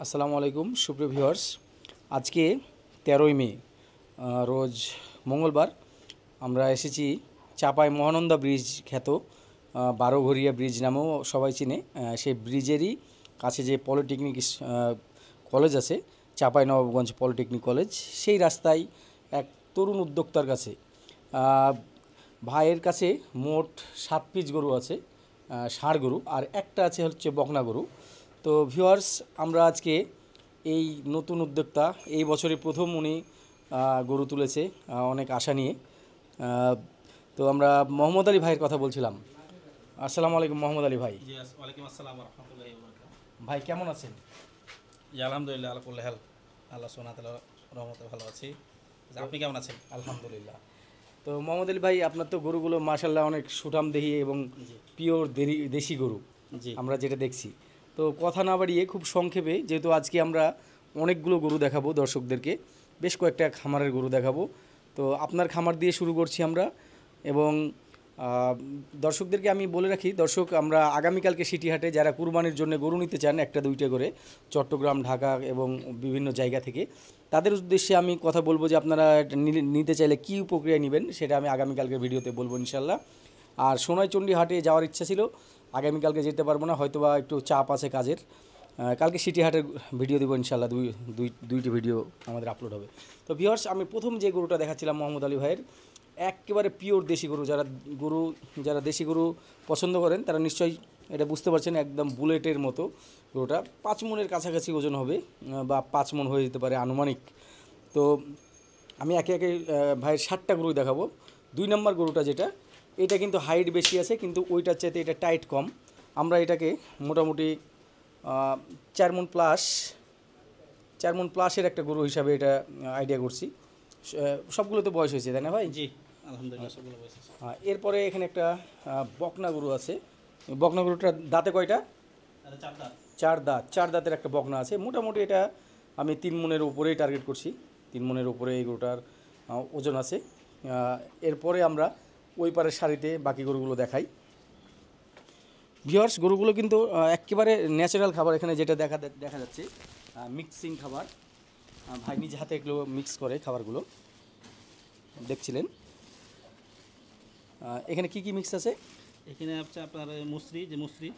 আসসালামু আলাইকুম সুপ্রিয় ভিউয়ার্স। আজকে 13ই মে রোজ মঙ্গলবার আমরা এসেছি চাপাই মহানন্দা ব্রিজ খ্যাত বারোঘরিয়া ব্রিজ নামেও সবাই চিনে। সেই ব্রিজেরই কাছে যে পলিটেকনিক কলেজ আছে, চাপাই নবাবগঞ্জ পলিটেকনিক কলেজ, সেই রাস্তায় এক তরুণ উদ্যোক্তার কাছে ভাইয়ের কাছে মোট 7 পিস গরু আছে, ষাঁড় গরু, আর একটা আছে হচ্ছে বকনা গরু। তো ভিউয়ার্স, আমরা আজকে এই নতুন উদ্যোক্তা, এই বছরই প্রথম উনি গরু তুলেছে অনেক আশা নিয়ে। তো আমরা মোহাম্মদ আলী ভাইয়ের কথা বলছিলাম। আসসালামু আলাইকুম মোহাম্মদ আলী ভাই। জি ওয়ালাইকুম আসসালাম ওয়া রাহমাতুল্লাহি ওয়া বারাকাতুহু। ভাই কেমন আছেন? জি আলহামদুলিল্লাহ আলা কুল্লি হাল, আল্লাহ সুবহানাহু ওয়া তাআলার রহমতে ভালো আছি। আপনি কেমন আছেন? আলহামদুলিল্লাহ। তো মোহাম্মদ আলী ভাই, আপনার তো গরুগুলো মাশাআল্লাহ অনেক সুঠামদেহী এবং পিওর দেশি গরু জি আমরা যেটা দেখছি। তো কথা না বাড়িয়ে খুব সংক্ষেপে, যেহেতু আজকে আমরা অনেকগুলো গরু দেখাবো দর্শকদেরকে, বেশ কয়েকটা খামারের গরু দেখাবো, তো আপনার খামার দিয়ে শুরু করছি আমরা। এবং দর্শকদেরকে আমি বলে রাখি, দর্শক, আমরা আগামীকালকে সিটিহাটে যারা কুরবানির জন্য গরু নিতে চান একটা দুইটা করে, চট্টগ্রাম, ঢাকা এবং বিভিন্ন জায়গা থেকে, তাদের উদ্দেশ্যে আমি কথা বলবো যে আপনারা নিতে চাইলে কী প্রক্রিয়া নেবেন সেটা আমি আগামীকালকের ভিডিওতে বলবো ইনশাল্লাহ। আর সোনাইচন্ডী হাটে যাওয়ার ইচ্ছা ছিল, আগামীকালকে যেতে পারবো না, হয়তোবা একটু চাপ আছে কাজের। কালকে সিটি হাটের ভিডিও দেবো ইনশাল্লাহ, দুইটি ভিডিও আমাদের আপলোড হবে। তো ভিউয়ার্স, আমি প্রথম যে গরুটা দেখাচ্ছিলাম মোহাম্মদ আলী ভাইয়ের, একেবারে পিওর দেশি গরু। যারা দেশি গরু পছন্দ করেন তারা নিশ্চয়ই এটা বুঝতে পারছেন, একদম বুলেটের মতো গরুটা। 5 মনের কাছাকাছি ওজন হবে, বা 5 মন হয়ে যেতে পারে আনুমানিক। তো আমি একে একে ভাইয়ের 7টা গরু দেখাবো। 2 নম্বর গরুটা যেটা, এটা কিন্তু হাইট বেশি আছে, কিন্তু ওইটার চাইতে এটা টাইট কম। আমরা এটাকে মোটামুটি 4 মন প্লাসের একটা গরু হিসাবে এটা আইডিয়া করছি। সবগুলো তো বয়স হয়েছে, তাই না ভাই? জি আলহামদুলিল্লাহ সবগুলো বয়স আছে। এরপরে এখানে একটা বকনা গরু আছে। বকনা গরুটার দাঁতে কয়টা? আরে চার দাঁত। 4 দাঁত। 4 দাঁতের একটা বকনা আছে। মোটামুটি এটা আমি 3 মনের উপরেই টার্গেট করছি। 3 মনের উপরে এই গরুটার ওজন আছে। এরপরে আমরা ওই পারের সারিতে বাকি গরুগুলো দেখাই। ভিউয়ার্স, গরুগুলো কিন্তু একেবারে ন্যাচারাল খাবার। এখানে যেটা দেখা যাচ্ছে মিক্সিং খাবার, ভাই নিজে হাতে এগুলো মিক্স করে খাবারগুলো দেখছিলেন। এখানে কি কি মিক্স আছে? এখানে হচ্ছে আপনার মুসরি, যে মুসরি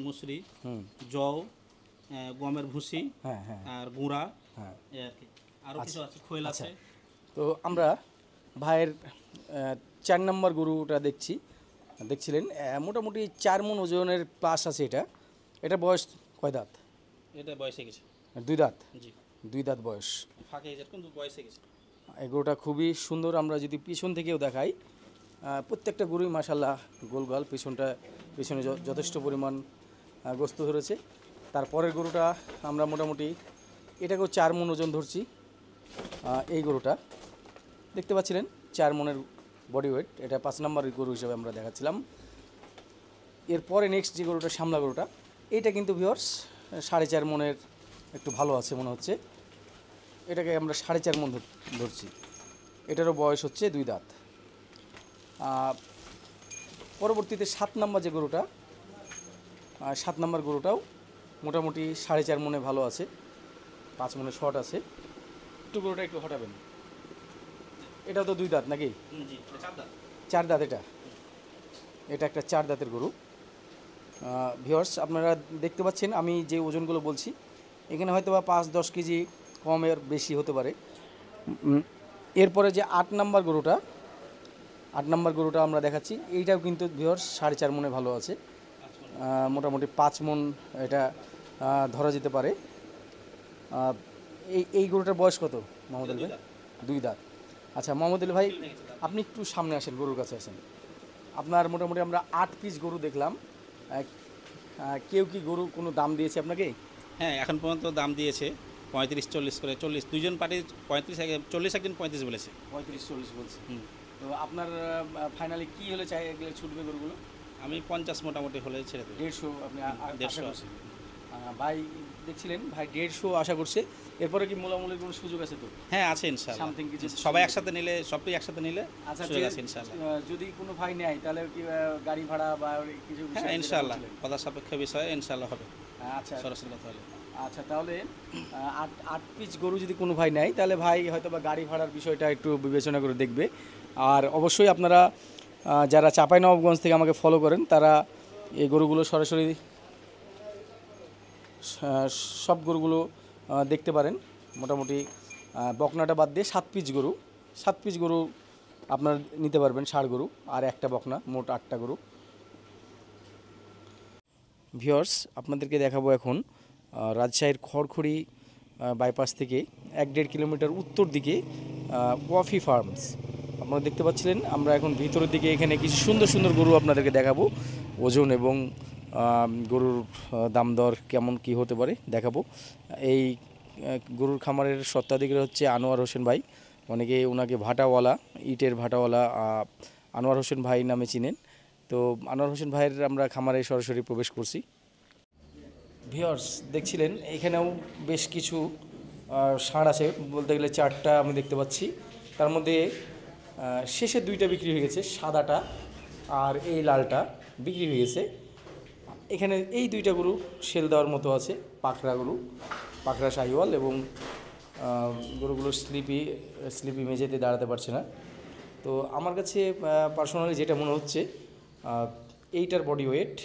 মুসরি, হুম, জও, গমের ভুসি, হ্যাঁ হ্যাঁ আর গুঁড়া, হ্যাঁ। এই আর কি। আরও কিছু আছে, খৈল আছে। তো আমরা ভাইয়ের 4 নম্বর গরুটা দেখছিলেন, মোটামুটি 4 মণ ওজনের প্লাস আছে এটা। এটা বয়স কয় দাঁত? এটা বয়সে গেছে। 2 দাঁত। জি 2 দাঁত বয়স। ফাঁকে যেরকম বয়সে গেছে। এই গরুটা খুবই সুন্দর। আমরা যদি পিছন থেকেও দেখাই, প্রত্যেকটা গরুই মাশাল্লাহ গোলগাল। পিছনে যথেষ্ট পরিমাণ গোস্ত ধরেছে। তারপরের গরুটা আমরা মোটামুটি এটাকেও 4 মণ ওজন ধরছি। এই গরুটা দেখতে পাচ্ছিলেন 4 মণের বডি ওয়েট। এটা 5 নম্বরের গরু হিসেবে আমরা দেখাচ্ছিলাম। এরপরে নেক্সট যে গরুটা, সামলা গরুটা, এইটা কিন্তু ভিউয়ার্স 4.5 মণের একটু ভালো আছে মনে হচ্ছে। এটাকে আমরা 4.5 মণ ধরছি। এটারও বয়স হচ্ছে 2 দাঁত। পরবর্তীতে 7 নম্বর যে গরুটা, 7 নম্বর গরুটাও মোটামুটি 4.5 মণে ভালো আছে, 5 মণে শর্ট আছে। একটু গরুটা একটু হটাবেন। এটাও তো 2 দাঁত নাকি? জি 4 দাঁত। 4 দাঁত। এটা একটা 4 দাঁতের গরু। ভিউয়ার্স, আপনারা দেখতে পাচ্ছেন আমি যে ওজনগুলো বলছি, এখানে হয়তো বা 5-10 কেজি কমের বেশি হতে পারে। এরপরে যে 8 নম্বর গরুটা আমরা দেখাচ্ছি, এইটাও কিন্তু ভিউয়ার্স 4.5 মণে ভালো আছে, মোটামুটি 5 মণ এটা ধরা যেতে পারে। এই গরুটার বয়স কত মোহাম্মদ আলী ভাই? 2 দাঁত। আচ্ছা মোহাম্মদ আলী ভাই, আপনি একটু সামনে আসেন, গরুর কাছে আসেন। আপনার মোটামুটি আমরা 8 পিস গরু দেখলাম। কেউ কি গরু কোনো দাম দিয়েছে আপনাকে? হ্যাঁ, এখন পর্যন্ত দাম দিয়েছে 35-40 করে। 40 দুইজন পার্টি 40, একজন 35 বলেছে। 35-40 বলছে। তো আপনার ফাইনালি কি হলে চাই এগুলো ছুটবে গরুগুলো? আমি 50 মোটামুটি হলে ছেড়ে দেবো। 150 আপনি 150 আশা করছেন? ভাই দেখছিলেন, ভাই 150 আশা করছে। এরপরে কি মোলামুলির কোনো সুযোগ আছে তো? হ্যাঁ আছে ইনশাআল্লাহ। সামথিং কিছু সবাই একসাথে নিলে, সবই একসাথে নিলে আচ্ছা, সুযোগ আছে ইনশাআল্লাহ। যদি কোনো ভাই নেয় তাহলে কি গাড়ি ভাড়া বা কিছু হ্যাঁ ইনশাআল্লাহ, কথা সাপেক্ষ বিষয়ে ইনশাআল্লাহ হবে। আচ্ছা সরাসরি কথা হলে। আচ্ছা, তাহলে আট আট পিস গরু যদি কোনো ভাই নেয় তাহলে ভাই হয়তো বা গাড়ি ভাড়ার বিষয়টা একটু বিবেচনা করে দেখবে। আর অবশ্যই আপনারা যারা চাঁপাইনবাবগঞ্জ থেকে আমাকে ফলো করেন তারা এই গরুগুলো সরাসরি সব গরুগুলো দেখতে পারেন। মোটামুটি বকনাটা বাদ দিয়ে 7 পিস গরু আপনার নিতে পারবেন, ষাঁড় গরু আর একটা বকনা, মোট 8টা গরু। ভিউয়ার্স, আপনাদেরকে দেখাবো এখন রাজশাহীর খড়খড়ি বাইপাস থেকে 1-1.5 কিলোমিটার উত্তর দিকে ওয়াফি ফার্মস। আপনারা দেখতে পাচ্ছিলেন, আমরা এখন ভিতরের দিকে এখানে কিছু সুন্দর সুন্দর গরু আপনাদেরকে দেখাবো, ওজন এবং গরুর দাম দর কেমন কি হতে পারে দেখাবো। এই গরুর খামারের স্বত্বাধিকারী হচ্ছে আনোয়ার হোসেন ভাই, অনেকে ওনাকে ভাটাওয়ালা, ইটের ভাটাওয়ালা আনোয়ার হোসেন ভাই নামে চিনেন। তো আনোয়ার হোসেন ভাইয়ের আমরা খামারে সরাসরি প্রবেশ করছি। ভিউয়ার্স, দেখছিলেন এখানেও বেশ কিছু ষাঁড় আছে, বলতে গেলে 4টা আমি দেখতে পাচ্ছি। তার মধ্যে শেষে 2টা বিক্রি হয়ে গেছে, সাদাটা আর এই লালটা বিক্রি হয়ে গেছে। এখানে এই 2টা গরু সেল দেওয়ার মতো আছে, পাকড়া গরু, পাকড়া শাহিওয়াল, এবং গরুগুলো স্লিপি মেঝেতে দাঁড়াতে পারছে না। তো আমার কাছে পার্সোনালি যেটা মনে হচ্ছে, এইটার বডি ওয়েট,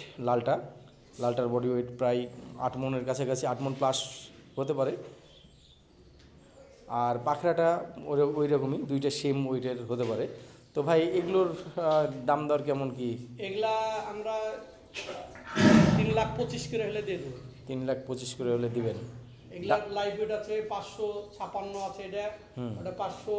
লালটার বডি ওয়েট প্রায় 8 মনের কাছাকাছি, 8 মন প্লাস হতে পারে। আর পাখরাটা ওই রকমই, 2টা সেম ওয়েটের হতে পারে। তো ভাই এগুলোর দাম দর কেমন কি? এগুলা আমরা 3,25,000 করে হলে দিয়ে দেবো। 3,25,000 করে হলে দিবেন? এগুলা লাইভ ওয়েট আছে 556 আছে, এটা ওটা 500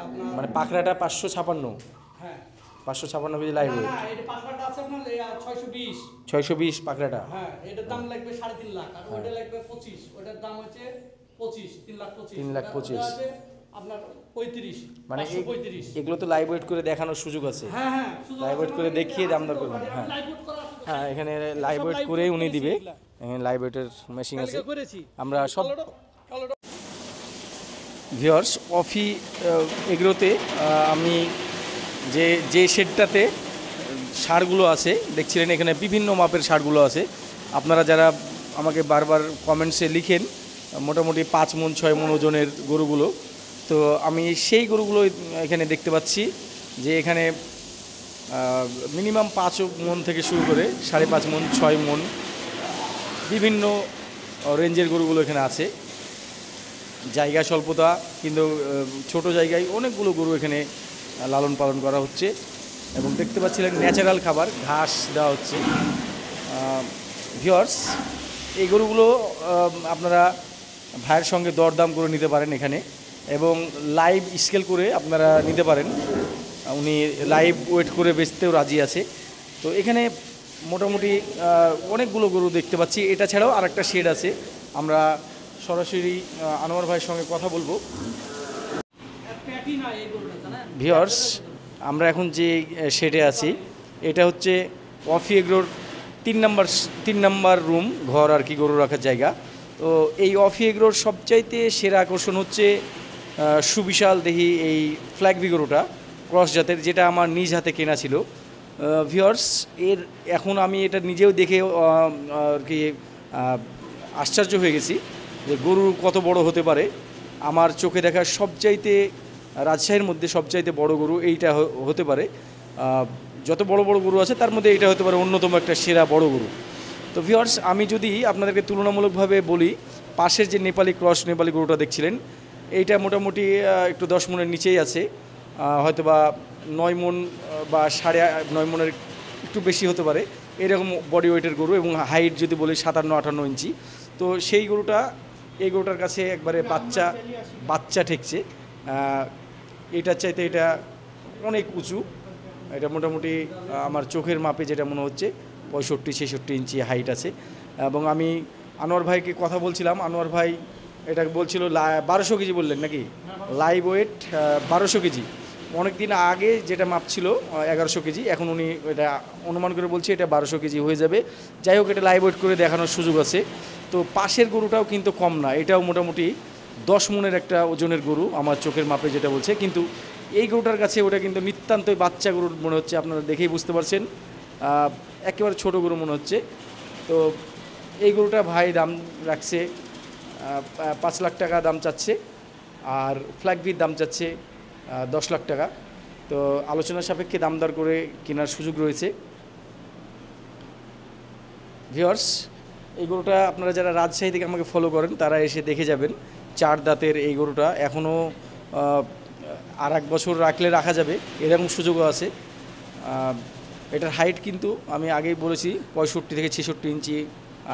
আপনার, মানে পাখরাটা 556? হ্যাঁ 556 কেজি লাইভ ওয়েট। না এটা পাখরাটা আছে আপনার 620। 620 পাখরাটা? হ্যাঁ, এটার দাম লাগবে 3.5 লাখ, আর ওটা লাগবে 25, ওটার দাম হচ্ছে 25, 3,25,000। 3,25,000 আছে আপনার 35, মানে 535। এগুলো তো লাইভ ওয়েট করে দেখানোর সুযোগ আছে? হ্যাঁ হ্যাঁ, লাইভ ওয়েট করে দেখিয়ে দাম দর করবেন? হ্যাঁ লাইভ ওয়েট করা আছে, হ্যাঁ, এখানে লাইভ ওয়েট করেই উনি দিবে। এখানে লাইভ ওয়েটের মেশিন আছে, আমরা সব। ভিউয়ার্স, অফি এগ্রোতে আমি যে শেডটাতে ষাঁড়গুলো আছে দেখছিলেন, এখানে বিভিন্ন মাপের ষাঁড়গুলো আছে। আপনারা যারা আমাকে বারবার কমেন্টসে লিখেন মোটামুটি 5 মন 6 মন ওজনের গরুগুলো, তো আমি সেই গরুগুলো এখানে দেখতে পাচ্ছি যে এখানে মিনিমাম 5 মন থেকে শুরু করে 5.5 মন 6 মন বিভিন্ন রেঞ্জের গরুগুলো এখানে আছে। জায়গা স্বল্পতা, কিন্তু ছোট জায়গায় অনেকগুলো গরু এখানে লালন পালন করা হচ্ছে, এবং দেখতে পাচ্ছিলেন ন্যাচারাল খাবার ঘাস দেওয়া হচ্ছে। ভিউয়ার্স, এই গরুগুলো আপনারা ভাইয়ের সঙ্গে দরদাম করে নিতে পারেন এখানে, এবং লাইভ স্কেল করে আপনারা নিতে পারেন। উনি লাইভ ওয়েট করে বেচতেও রাজি আছে। তো এখানে মোটামুটি অনেকগুলো গরু দেখতে পাচ্ছি। এটা ছাড়াও আরেকটা শেড আছে, আমরা সরাসরি আনোয়ার ভাইয়ের সঙ্গে কথা বলবো। ভিউয়ার্স, আমরা এখন যে শেডে আছি এটা হচ্ছে ওয়াফি এগ্রোর 3 নাম্বার রুম, ঘর আর কি, গরু রাখার জায়গা। তো এই ওয়াফি এগ্রোর সবচাইতে সেরা আকর্ষণ হচ্ছে সুবিশাল দেহি এই ফ্ল্যাগবি গরুটা, ক্রস জাতের, যেটা আমার নিজ হাতে কেনা ছিল। ভিউয়ার্স, এখন আমি এটা নিজেও দেখে আর কি আশ্চর্য হয়ে গেছি যে গরু কত বড় হতে পারে। আমার চোখে দেখা সবচাইতে, রাজশাহীর মধ্যে সবচাইতে বড় গরু এইটা হতে পারে। যত বড় বড় গরু আছে তার মধ্যে এইটা হতে পারে অন্যতম একটা সেরা বড় গরু। তো ভিউয়ার্স, আমি যদি আপনাদেরকে তুলনামূলকভাবে বলি, পাশের যে নেপালি গরুটা দেখছিলেন, এইটা মোটামুটি একটু 10 মনের নিচেই আছে, হয়তো বা 9 মন বা 9.5 মনের একটু বেশি হতে পারে, এরকম বডি ওয়েটের গরু, এবং হাইট যদি বলি 57-58 ইঞ্চি। তো সেই এই গরুটার কাছে একবারে বাচ্চা ঠেকছে। এটার চাইতে এটা অনেক উঁচু, এটা মোটামুটি আমার চোখের মাপে যেটা মনে হচ্ছে 65-66 ইঞ্চি হাইট আছে। এবং আমি আনোয়ার ভাইকে কথা বলছিলাম, আনোয়ার ভাই এটা বলছিল 1200 কেজি বললেন নাকি? Live weight 1200 KG. অনেক দিন আগে যেটা মাপ ছিল 1100 কেজি, এখন উনি এটা অনুমান করে বলছে এটা 1200 কেজি হয়ে যাবে। যাই হোক, এটা লাইভ ওয়েট করে দেখানোর সুযোগ আছে। তো পাশের গরুটাও কিন্তু কম না, এটাও মোটামুটি 10 মনের একটা ওজনের গরু আমার চোখের মাপে যেটা বলছে, কিন্তু এই গরুটার কাছে ওটা কিন্তু নিতান্তই বাচ্চা গরু মনে হচ্ছে, আপনারা দেখেই বুঝতে পারছেন, একেবারে ছোট গরু মনে হচ্ছে। তো এই গরুটা ভাই দাম রাখছে 5 লাখ টাকা দাম চাচ্ছে, আর ফ্ল্যাগভির দাম চাচ্ছে 10 লাখ টাকা। তো আলোচনা সাপেক্ষে দাম দর করে কেনার সুযোগ রয়েছে। ভিউয়ার্স, এই গরুটা আপনারা যারা রাজশাহী থেকে আমাকে ফলো করেন তারা এসে দেখে যাবেন। 4 দাঁতের এই গরুটা এখনও আর 1 বছর রাখলে রাখা যাবে, এরকম সুযোগও আছে। এটার হাইট কিন্তু আমি আগেই বলেছি 65 থেকে 66 ইঞ্চি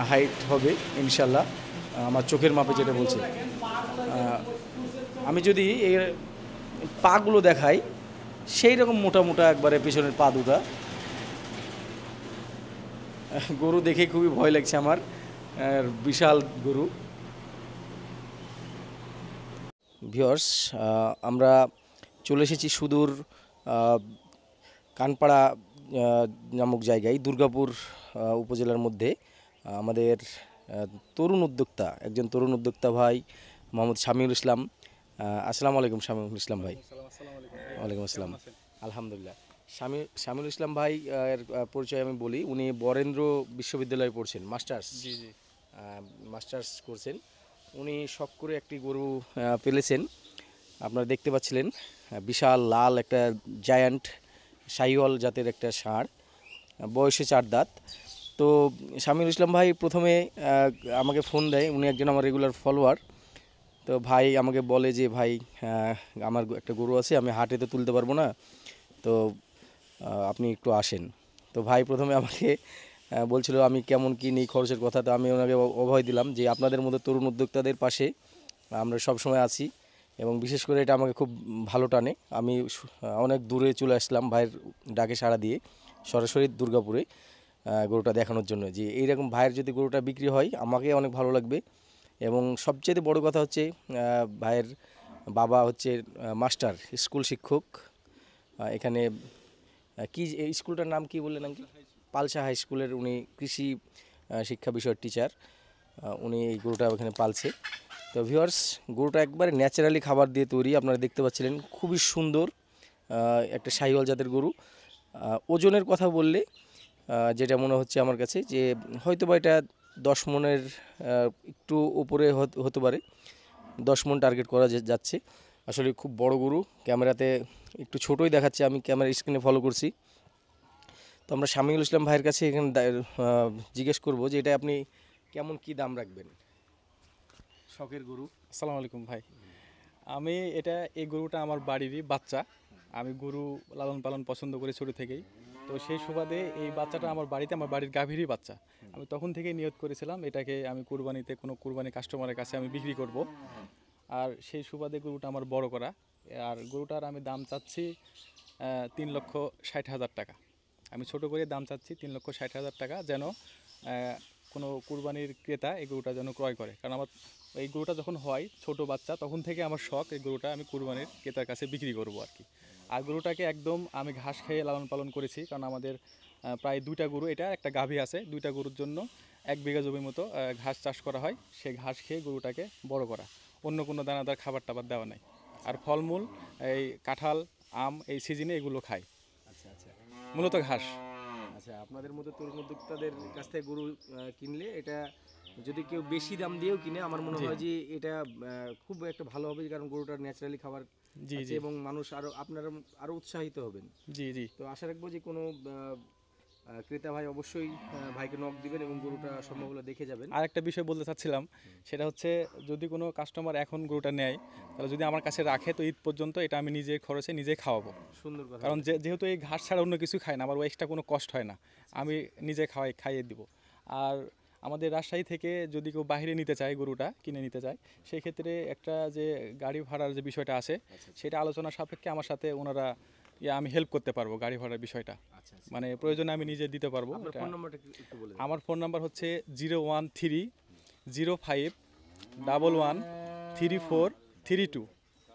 হাইট হবে ইনশাল্লাহ, আমার চোখের মাপে যেটা বলছে। আমি যদি এর পাগুলো দেখাই, সেই রকম মোটা মোটা একবারে পেছনের পা দুটা। গরু দেখে খুবই ভয় লাগছে আমার, বিশাল গরু। ভিউয়ার্স, আমরা চলে এসেছি সুদূর কানপাড়া নামক জায়গায়, দুর্গাপুর উপজেলার মধ্যে। আমাদের তরুণ উদ্যোক্তা, একজন তরুণ উদ্যোক্তা ভাই মোহাম্মদ শামিউল ইসলাম। আসসালামু আলাইকুম শামিউল ইসলাম ভাই। ওয়ালাইকুম আসসালাম। আলহামদুলিল্লাহ। শামিউল ইসলাম ভাই এর পরিচয় আমি বলি। উনি বরেন্দ্র বিশ্ববিদ্যালয়ে পড়ছেন, মাস্টার্স করছেন। উনি শখ করে একটি গরু পেলেছেন, আপনারা দেখতে পাচ্ছিলেন। বিশাল লাল একটা জায়ান্ট শাহিওয়াল জাতের একটা ষাঁড়, বয়সে 4 দাঁত। তো শামিউল ইসলাম ভাই প্রথমে আমাকে ফোন দেয়, উনি একজন আমার রেগুলার ফলোয়ার। তো ভাই আমাকে বলে যে ভাই, আমার একটা গরু আছে, আমি হাটে তো তুলতে পারবো না, তো আপনি একটু আসেন। তো ভাই প্রথমে আমাকে বলছিল আমি কেমন কী নিই খরচের কথা। তো আমি ওনাকে অভয় দিলাম যে আপনাদের মধ্যে তরুণ উদ্যোক্তাদের পাশে আমরা সব সময় আছি, এবং বিশেষ করে এটা আমাকে খুব ভালো টানে। আমি অনেক দূরে চলে আসলাম ভাইয়ের ডাকে সাড়া দিয়ে, সরাসরি দুর্গাপুরে গরুটা দেখানোর জন্য, যে এইরকম ভাইয়ের যদি গরুটা বিক্রি হয় আমাকে অনেক ভালো লাগবে। এবং সবচেয়ে বড় কথা হচ্ছে ভাইয়ের বাবা হচ্ছে মাস্টার, স্কুল শিক্ষক। এখানে কি এই স্কুলটার নাম কি বললেন আঙ্কেল? পালসা হাই স্কুলের উনি কৃষি শিক্ষা বিষয়ের টিচার। উনি এই গরুটা ওখানে পালছে। তো ভিউয়ার্স, গরুটা একবারে ন্যাচারালি খাবার দিয়ে তৈরি, আপনারা দেখতে পাচ্ছিলেন। খুবই সুন্দর একটা শাহিওয়াল জাতের গরু। ওজনের কথা বললে যেটা মনে হচ্ছে আমার কাছে, যে হয়তো বা এটা 10 মনের একটু উপরে হতে পারে। 10 মন টার্গেট করা যাচ্ছে। আসলে খুব বড় গরু, ক্যামেরাতে একটু ছোটোই দেখাচ্ছে, আমি ক্যামেরা স্ক্রিনে ফলো করছি। তো আমরা শামিউল ইসলাম ভাইয়ের কাছে এখানে জিজ্ঞেস করবো যে এটা আপনি কেমন কি দাম রাখবেন, শখের গরু। আসসালামু আলাইকুম ভাই। এই গরুটা আমার বাড়িরই বাচ্চা। আমি গরু লালন পালন পছন্দ করি ছোটো থেকেই। তো সেই সুবাদে এই বাচ্চাটা আমার বাড়ির গাভীরই বাচ্চা। আমি তখন থেকেই নিয়ত করেছিলাম এটাকে আমি কুরবানিতে কোনো কুরবানি কাস্টমারের কাছে আমি বিক্রি করব। আর সেই সুবাদে গরুটা আমার বড় করা। আর গরুটার আমি দাম চাচ্ছি 3,60,000 টাকা। আমি ছোট করে দাম চাচ্ছি 3,60,000 টাকা, যেন কোনো কুরবানির ক্রেতা এই গরুটা যেন ক্রয় করে। কারণ আমার এই গরুটা যখন হয় ছোট বাচ্চা, তখন থেকে আমার শখ এই গরুটা আমি কুরবানির ক্রেতার কাছে বিক্রি করব আর কি। আর গরুটাকে একদম আমি ঘাস খেয়ে লালন পালন করেছি, কারণ আমাদের প্রায় 2টা গরু, এটা একটা গাভী আছে, 2টা গরুর জন্য 1 বিঘা জমির মতো ঘাস চাষ করা হয়। সেই ঘাস খেয়ে গরুটাকে বড় করা, অন্য কোনো দানাদার খাবার টাবার দেওয়া নাই। আর ফলমূল এই কাঁঠাল, আম এই সিজনে এগুলো খায়, আচ্ছা আচ্ছা মূলত ঘাস। আচ্ছা, আপনাদের মতো তরুণ উদ্যোক্তাদের কাছ থেকে গরু কিনলে, এটা যদি কেউ বেশি দাম দিয়েও কিনে, আমার মনে হয় যে এটা খুব একটা ভালো হবে, কারণ গরুটার ন্যাচারালি খাবার জি আছে জি এবং মানুষ আপনারা আরও উৎসাহিত হবেন। জি জি তো আশা রাখবো যে কোনো ক্রেতা ভাই অবশ্যই ভাইকে নক দিবেন এবং গরুটা সম্ভব হলে দেখে যাবেন। আর একটা বিষয় বলতে চাচ্ছিলাম, সেটা হচ্ছে যদি কোনো কাস্টমার এখন গরুটা নেয়, তাহলে যদি আমার কাছে রাখে, তো ঈদ পর্যন্ত এটা আমি নিজে খরচে নিজে খাওয়াবো। সুন্দর কথা। কারণ যেহেতু এই ঘাস ছাড়া অন্য কিছু খায় না, আমার এক্সট্রা কোনো কষ্ট হয় না, আমি নিজে খাইয়ে দিব। আর আমাদের রাজশাহী থেকে যদি কেউ বাইরে নিতে চায়, গরুটা কিনে নিতে চায়, সেই ক্ষেত্রে একটা যে গাড়ি ভাড়ার যে বিষয়টা আছে, সেটা আলোচনা সাপেক্ষে আমার সাথে ওনারা আমি হেল্প করতে পারবো গাড়ি ভাড়ার বিষয়টা। আচ্ছা, মানে প্রয়োজনে আমি নিজে দিতে পারবো। আপনার এটা ফোন নাম্বারটা একটু বলে দিন। আমার ফোন নাম্বার হচ্ছে 01305113432।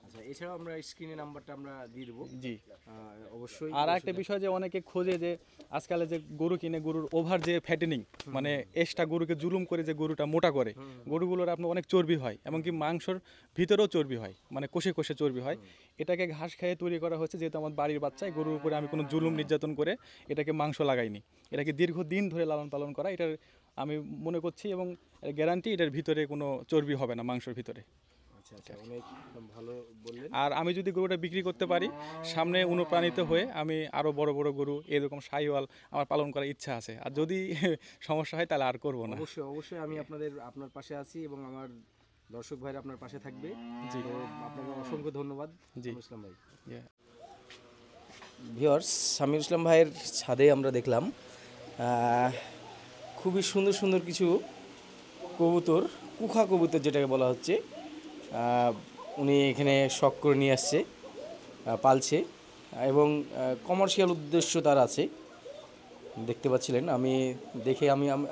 আচ্ছা, এছাড়াও আমরা স্ক্রিনে নাম্বারটা আমরা দিয়ে দেবো। জি। অবশ্যই। আর একটা বিষয়, যে অনেকে খোঁজে যে আজকালে যে গরু কিনে, গরুর ওভার যে ফ্যাটেনিং, মানে এক্সট্রা গরুকে জুলুম করে যে গরুটা মোটা করে, গরুগুলোর আপনার অনেক চর্বি হয়, এমনকি মাংসর ভিতরেও চর্বি হয়, মানে কষে কষে চর্বি হয়। এটাকে ঘাস খেয়ে তৈরি করা হয়েছে, যেহেতু আমার বাড়ির বাচ্চা, এই গরুর উপরে আমি কোনো জুলুম নির্যাতন করে এটাকে মাংস লাগাইনি। এটাকে দীর্ঘদিন ধরে লালন পালন করা, এটার আমি মনে করছি, এবং গ্যারান্টি এটার ভিতরে কোনো চর্বি হবে না মাংসের ভিতরে। আচ্ছা আচ্ছা, অনেক ভালো বললেন। আর আমি যদি গরুটা বিক্রি করতে পারি, সামনে অনুপ্রাণিত হয়ে আমি আরও বড় বড় গরু এরকম শাহিওয়াল আমার পালন করার ইচ্ছা আছে। আর যদি সমস্যা হয় তাহলে আর করব না। অবশ্যই অবশ্যই আমি আপনার পাশে আছি এবং আমার দর্শক ভাইরা আপনার পাশে থাকবে। জি। তো আপনাকে অসংখ্য ধন্যবাদ জি। সামিউল ইসলাম ভাই। Yeah. ভিউয়ার্স, সামিউল ইসলাম ভাইয়ের ছাদে আমরা দেখলাম খুবই সুন্দর সুন্দর কিছু কবুতর, কুখা কবুতর যেটাকে বলা হচ্ছে, উনি এখানে শখ করে নিয়ে আসছে, পালছে, এবং কমার্শিয়াল উদ্দেশ্য তার আছে। দেখতে পাচ্ছিলেন, আমি দেখে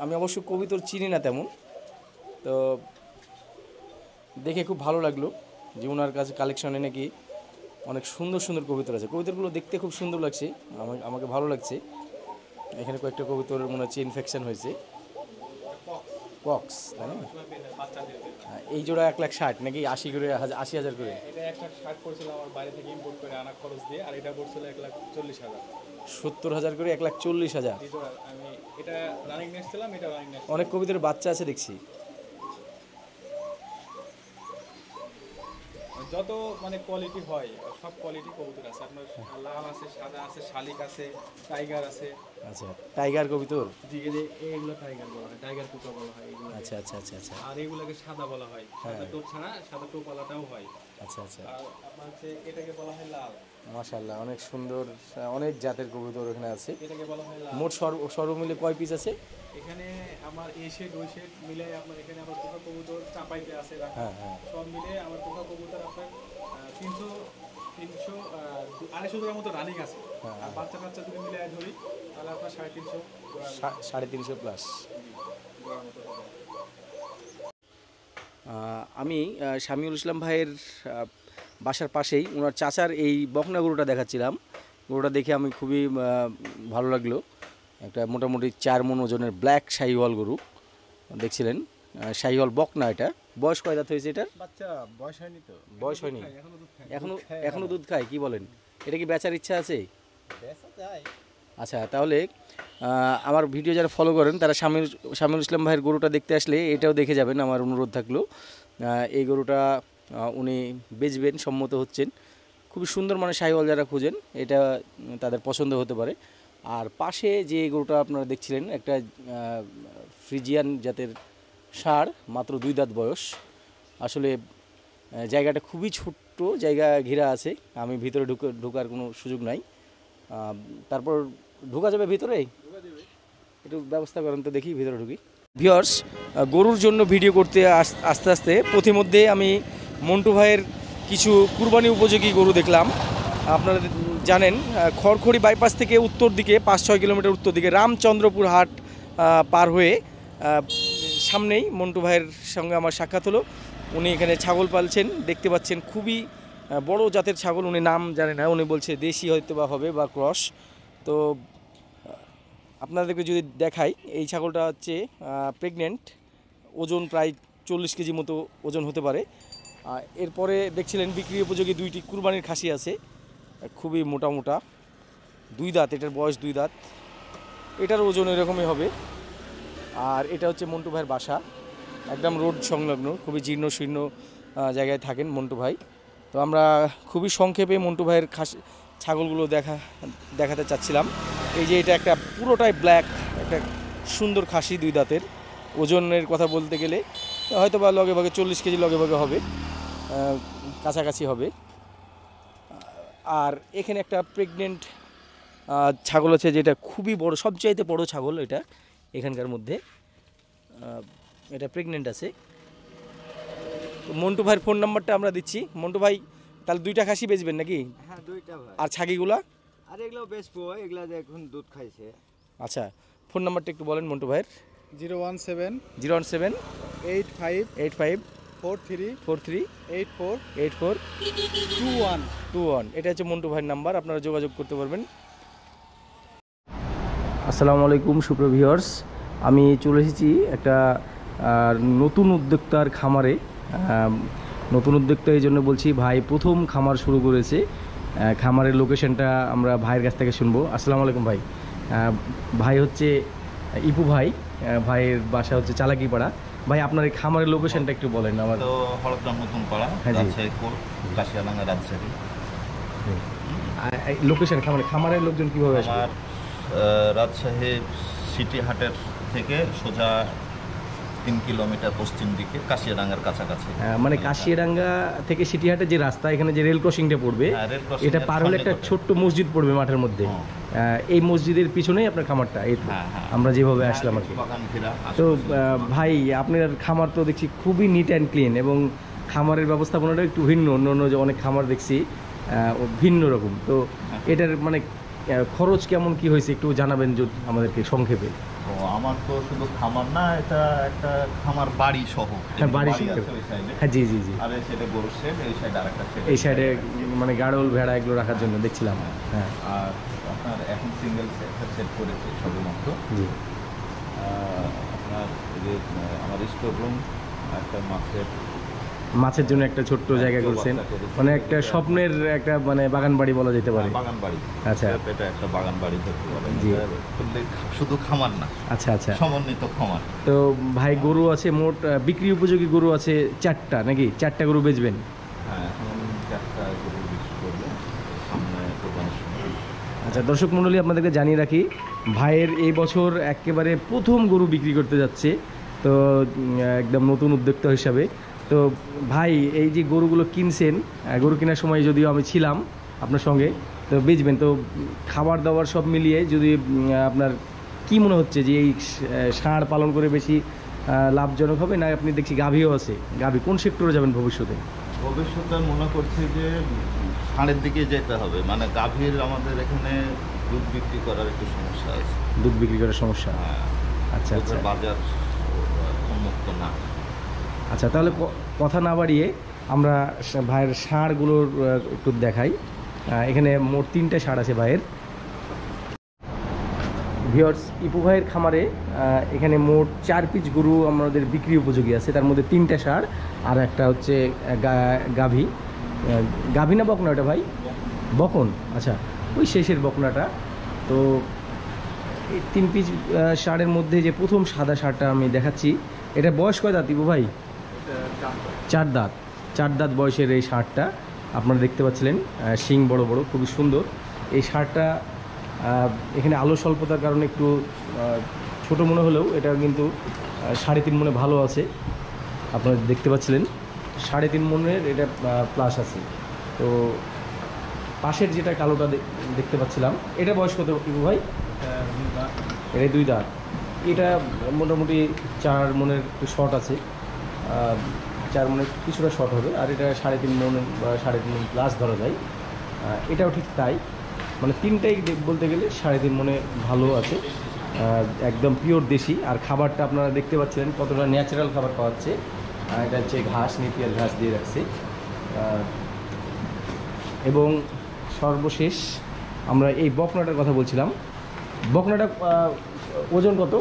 আমি অবশ্য কবুতর চিনি না তেমন, তো দেখে খুব ভালো লাগলো যে ওনার কাছে কালেকশনে নাকি অনেক সুন্দর সুন্দর কবুতর আছে। কবুতরগুলো দেখতে খুব সুন্দর লাগছে, আমাকে ভালো লাগছে। এখানে কয়েকটা কবুতর মনে হচ্ছে ইনফেকশন হয়েছে, পক্স, তাই না? এই জোড়া 1,60,000 নাকি 80,000 করে? এটা 1,60,000 পড়ছিল আমার বাইরে থেকে ইম্পোর্ট করে আনা খরচ দিয়ে, আর এটা পড়ছিল 1,40,000। 70,000 করে 1,40,000। আমি এটা রানিং নিয়েছিলাম, এটা রানিং নিয়েছিলাম। অনেক কবুতরের বাচ্চা আছে দেখছি। যত মানে কোয়ালিটি হয় সব কোয়ালিটি কবুতর আছে আপনার, লাল আছে, সাদা আছে, শালিক আছে, টাইগার আছে। আচ্ছা, টাইগার কবুতর। জি, এইগুলো টাইগার বলা হয়, টাইগার কুকা বলা হয় এগুলো। আচ্ছা আচ্ছা আচ্ছা আচ্ছা আর এগুলোকে সাদা বলা হয়, সাদা টোপ ছাড়া সাদা টোপওয়ালাটাও হয়। আচ্ছা আচ্ছা, আর আপনার হচ্ছে এটাকে বলা হয় লাল, মাশাআল্লাহ, অনেক সুন্দর, অনেক জাতের কবুতর এখানে আছে। এটাকে বলা হয় লাল। মোট সর্বমিলে কয় পিস আছে? এখানে আমার এই শেড ওই শেড মিলে আপনার এখানে আমার কোকা কবুতর চাপাইতে আছে রাখা। হ্যাঁ হ্যাঁ, সব মিলে আমার কোকা কবুতর আপনার 250 জোড়ার মতো রানিং আছে। আর বাচ্চা কাচ্চা যদি মিলে ধরি তাহলে আপনার 350 350 প্লাস। জোড়ার মতো হবে। আমি সামিউল ইসলাম ভাইয়ের বাসার পাশেই ওনার চাচার এই বকনা গরুটা দেখাচ্ছিলাম। গরুটা দেখে আমি খুবই ভালো লাগলো। একটা মোটামুটি 4 মণ ওজনের ব্ল্যাক শাহিওয়াল গরু দেখছিলেন, শাহিওয়াল বকনা। এটা বয়স কয় দাঁত হয়েছে এটার? বাচ্চা বয়স হয়নি তো, বয়স হয়নি, এখনো এখনো দুধ খায়? কি বলেন, এটা কি বেচার ইচ্ছা আছে? বেচা যায়। আচ্ছা, তাহলে আমার ভিডিও যারা ফলো করেন তারা সামিউল ইসলাম ভাইয়ের গরুটা দেখতে আসলে এটাও দেখে যাবেন, আমার অনুরোধ থাকলো। এই গরুটা উনি বেচবেন, সম্মত হচ্ছেন। খুবই সুন্দর মানে শাহিওয়াল যারা খুঁজেন এটা তাদের পছন্দ হতে পারে। আর পাশে যে গরুটা আপনারা দেখছিলেন, একটা ফ্রিজিয়ান জাতের ষাঁড়, মাত্র 2 দাঁত বয়স। আসলে জায়গাটা খুবই ছোট্ট, জায়গা ঘেরা আছে, আমি ভিতরে ঢোকার কোনো সুযোগ নাই। তারপর ঢোকা যাবে ভিতরে? একটু ব্যবস্থা করেন তো, দেখি ভিতরে ঢুকি। ভিউয়ার্স, গরুর জন্য ভিডিও করতে আস্তে আস্তে প্রতিমধ্যে আমি মন্টু ভাইয়ের কিছু কুরবানি উপযোগী গরু দেখলাম। আপনারা জানেন, খড়খড়ি বাইপাস থেকে উত্তর দিকে 5-6 কিলোমিটার উত্তর দিকে রামচন্দ্রপুর হাট পার হয়ে সামনেই মন্টু ভাইয়ের সঙ্গে আমার সাক্ষাৎ হলো। উনি এখানে ছাগল পালছেন, দেখতে পাচ্ছেন খুবই বড় জাতের ছাগল। উনি নাম জানে না, উনি বলছে দেশি হয়তো বা হবে বা ক্রস। তো আপনাদেরকে যদি দেখাই, এই ছাগলটা হচ্ছে প্রেগনেন্ট, ওজন প্রায় 40 কেজি মতো ওজন হতে পারে। এরপরে দেখছিলেন বিক্রি উপযোগী 2টি কুরবানির খাসি আছে, খুবই মোটা মোটা, 2 দাঁত, এটার বয়স 2 দাঁত, এটার ওজন এরকমই হবে। আর এটা হচ্ছে মন্টু ভাইয়ের বাসা, একদম রোড সংলগ্ন, খুবই জীর্ণ শীর্ণ জায়গায় থাকেন মন্টু ভাই। তো আমরা খুবই সংক্ষেপে মন্টু ভাইয়ের ছাগলগুলো দেখাতে চাচ্ছিলাম। এই যে এটা একটা পুরোটাই ব্ল্যাক, একটা সুন্দর খাসি, 2 দাঁতের। ওজনের কথা বলতে গেলে হয়তো বা লগে ভাগে 40 কেজি লগে ভাগে হবে, কাছাকাছি হবে। আর এখানে একটা প্রেগনেন্ট ছাগল আছে, যেটা খুবই বড়, সবচাইতে বড় ছাগল এটা এখানকার মধ্যে। এটা প্রেগনেন্ট আছে। তো মন্টু ভাইয়ের ফোন নাম্বারটা আমরা দিচ্ছি। মন্টু ভাই, তাহলে 2টা খাসি বেচবেন নাকি? হ্যাঁ, 2টা ভাই। আর ছাগিগুলা? আর এগুলো বেচবো, এগুলা যে এখন দুধ খাইছে। আচ্ছা, ফোন নাম্বারটা একটু বলেন মন্টু ভাইয়ের। 017 017 85 85 43 43 84 84 21 21। এটা হচ্ছে মন্টু ভাইয়ের নাম্বার, আপনারা যোগাযোগ করতে পারবেন। আসসালামু আলাইকুম সুপ্রিয় ভিউয়ার্স, আমি চলে এসেছি একটা নতুন উদ্যোক্তার খামারে। নতুন উদ্যোক্তা এই জন্য বলছি, ভাই প্রথম খামার শুরু করেছে। খামারের লোকেশনটা আমরা ভাইয়ের কাছ থেকে শুনবো। আসসালামু আলাইকুম ভাই। ভাই হচ্ছে ইপু ভাই, ভাইয়ের বাসা হচ্ছে চালাকিপাড়া। ভাই আপনার এই খামারের লোকেশনটা একটু বলেন আমার। তো হলগ্রাম নতুন পাড়া, হ্যাঁ জি। রাজশাহী কোর্ট, কাশিয়াডাঙ্গা, রাজশাহী। লোকেশন খামারের লোকজন কীভাবে আসবে? আমার রাজশাহী সিটি হাটের থেকে সোজা 3 কিলোমিটার পশ্চিম দিকে কাশিয়াডাঙ্গার কাছাকাছি। মানে কাশিয়াডাঙ্গা থেকে সিটিহাটের যে রাস্তা, এখানে যে রেল ক্রসিংটা পড়বে, হ্যাঁ, রেল ক্রসিং এটা এর পার হলে সামনে একটা পড়বে। ছোট্ট মসজিদ পড়বে মাঠের মধ্যে। এই মসজিদের পিছনেই আপনার খামারটা, এই তো হ্যাঁ, হ্যাঁ। আমরা যেভাবে আসলাম আর কি। বাগান ঘেরা। তো ভাই আপনার খামার তো দেখছি খুবই নিট অ্যান্ড ক্লিন, এবং খামারের ব্যবস্থাপনাটা একটু ভিন্ন। অন্য যে অনেক খামার দেখছি ভিন্ন রকম। তো এটার মানে খরচ কেমন কি হয়েছে একটু জানাবেন যদি আমাদেরকে সংক্ষেপে। তো আমার তো শুধু খামার না, এটা একটা খামার বাড়ি সহ। হ্যাঁ, বাড়ি আছে সহ। ওই সাইডে। হ্যাঁ, জি জি জি। আর এই সাইডে গরুর শেড, এই সাইডে আরেকটা শেড। এই সাইডে মানে গাড়ল ভেড়া এগুলো রাখার জন্য দেখছিলাম। হ্যাঁ আর আপনার এখন সিঙ্গেল সেট করেছে সবেমাত্র। জি। আপনার এই যে আমার স্টোর রুম, একটা মাছের জন্য একটা ছোট্ট জায়গা করছেন, মানে একটা স্বপ্নের একটা মানে বাগান বাড়ি বলা যেতে পারে। বাগান বাড়ি। আচ্ছা। এটা একটা বাগান বাড়ি ধরতে পারেন। জি। এটা শুধু খামার না, আচ্ছা আচ্ছা। সমন্বিত খামার। তো ভাই গরু আছে মোট বিক্রি উপযোগী গরু আছে 4টা, নাকি 4টা গরু বেচবেন? হ্যাঁ, এখন 4টা গরু বিক্রি করবে সামনে কোরবানির সময়। আচ্ছা দর্শক মণ্ডলী, আপনাদেরকে জানিয়ে রাখি ভাইয়ের এই বছর একেবারে প্রথম গরু বিক্রি করতে যাচ্ছে। তো একদম নতুন উদ্যোক্তা হিসাবে। তো ভাই এই যে গরুগুলো কিনছেন, গরু কেনার সময় যদিও আমি ছিলাম আপনার সঙ্গে, তো বেচবেন তো খাবার দাবার সব মিলিয়ে যদি আপনার কি মনে হচ্ছে যে এই ষাঁড় পালন করে বেশি লাভজনক হবে, না আপনি দেখছি গাভীও আছে, গাভী কোন সেক্টরে যাবেন ভবিষ্যতে? ভবিষ্যতে মনে করছি যে ষাঁড়ের দিকে যেতে হবে। মানে গাভীর আমাদের এখানে দুধ বিক্রি করার একটু সমস্যা আছে। দুধ বিক্রি করার সমস্যা। হ্যাঁ, আচ্ছা আচ্ছা। দুধের বাজার উন্মুক্ত না। আচ্ছা, তাহলে কথা না বাড়িয়ে আমরা ভাইয়ের ষাঁড়গুলোর একটু দেখাই। এখানে মোট 3টে ষাঁড় আছে ভাইয়ের। ভিউয়ার্স, ইপু ভাইয়ের খামারে এখানে মোট 4 পিস গরু আমাদের বিক্রি উপযোগী আছে। তার মধ্যে 3টে ষাঁড় আর একটা হচ্ছে গাভী। গাভী না বকনা ওটা ভাই? বকন। আচ্ছা, ওই শেষের বকনাটা। তো এই 3 পিস ষাঁড়ের মধ্যে যে প্রথম সাদা ষাঁড়টা আমি দেখাচ্ছি, এটা বয়স কয় দাঁত ইপু ভাই? 4 দাঁত। 4 দাঁত বয়সের এই ষাঁড়টা আপনারা দেখতে পাচ্ছিলেন, শিং বড় বড়, খুবই সুন্দর এই ষাঁড়টা। এখানে আলো স্বল্পতার কারণে একটু ছোট মনে হলেও এটা কিন্তু 3.5 মনে ভালো আছে। আপনারা দেখতে পাচ্ছিলেন 3.5 মনের এটা প্লাস আছে। তো পাশের যেটা কালোটা দেখতে পাচ্ছিলাম, এটা বয়স কত ইপু ভাই? এটা 2 দাঁত। এটা মোটামুটি 4 মনের একটু শর্ট আছে, 4 মনের কিছুটা শর্ট হবে। আর এটা 3.5 মন বা 3.5 মন প্লাস ধরা যায়। এটাও ঠিক তাই, মানে 3টাই বলতে গেলে 3.5 মনে ভালো আছে, একদম পিওর দেশি। আর খাবারটা আপনারা দেখতে পাচ্ছেন কতটা ন্যাচারাল খাবার খাওয়াচ্ছে। এটা হচ্ছে ঘাস, নেপিয়ার ঘাস দিয়ে রাখছে। এবং সর্বশেষ আমরা এই বকনাটার কথা বলছিলাম। বকনাটা ওজন কত?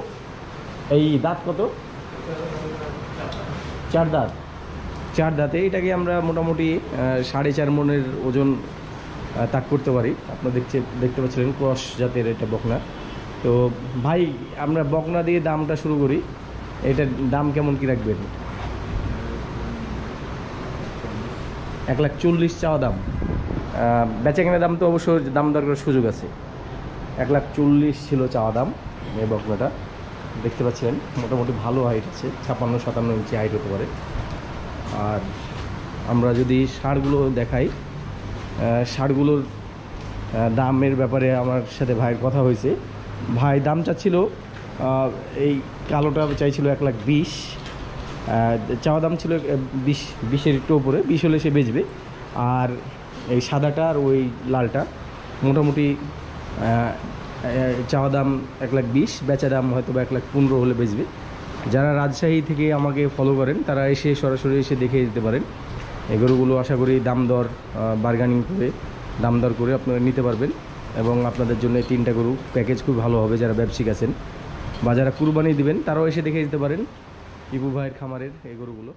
এই দাঁত কত? 4 দাঁত। 4 দাঁতে এটাকে আমরা মোটামুটি 4.5 মনের ওজন তাক করতে পারি। আপনারা দেখতে পাচ্ছিলেন ক্রস জাতের এটা বকনা। তো ভাই আমরা বকনা দিয়ে দামটা শুরু করি। এটার দাম কেমন কি রাখবেন? 1,40,000 চাওয়া দাম। বেচা কেনার দাম তো অবশ্যই দাম দর করার সুযোগ আছে। 1,40,000 ছিল চাওয়া দাম। এই বকনাটা দেখতে পাচ্ছেন মোটামুটি ভালো হাইট আছে, 56-57 ইঞ্চি হাইট হতে পারে। আর আমরা যদি ষাঁড়গুলো দেখাই, ষাঁড়গুলোর দামের ব্যাপারে আমার সাথে ভাইয়ের কথা হয়েছে। ভাই দাম চাচ্ছিল, এই কালোটা চাইছিল 1,20,000, চাওয়া দাম ছিল 20-এর একটু উপরে, 20 হলে সে বেচবে। আর এই সাদাটা আর ওই লালটা মোটামুটি চাওয়া দাম 1,20,000, বেচা দাম হয়তো বা 1,15,000 হলে বেচবে। যারা রাজশাহী থেকে আমাকে ফলো করেন তারা এসে সরাসরি এসে দেখে যেতে পারেন। এই গরুগুলো আশা করি দাম দর বার্গেনিং করে দাম দর করে আপনারা নিতে পারবেন। এবং আপনাদের জন্য এই 3টা গরু প্যাকেজ খুব ভালো হবে যারা ব্যবসায়িক আছেন বা যারা কুরবানি দিবেন তারাও এসে দেখে যেতে পারেন ইপু ভাইয়ের খামারের এই গরুগুলো।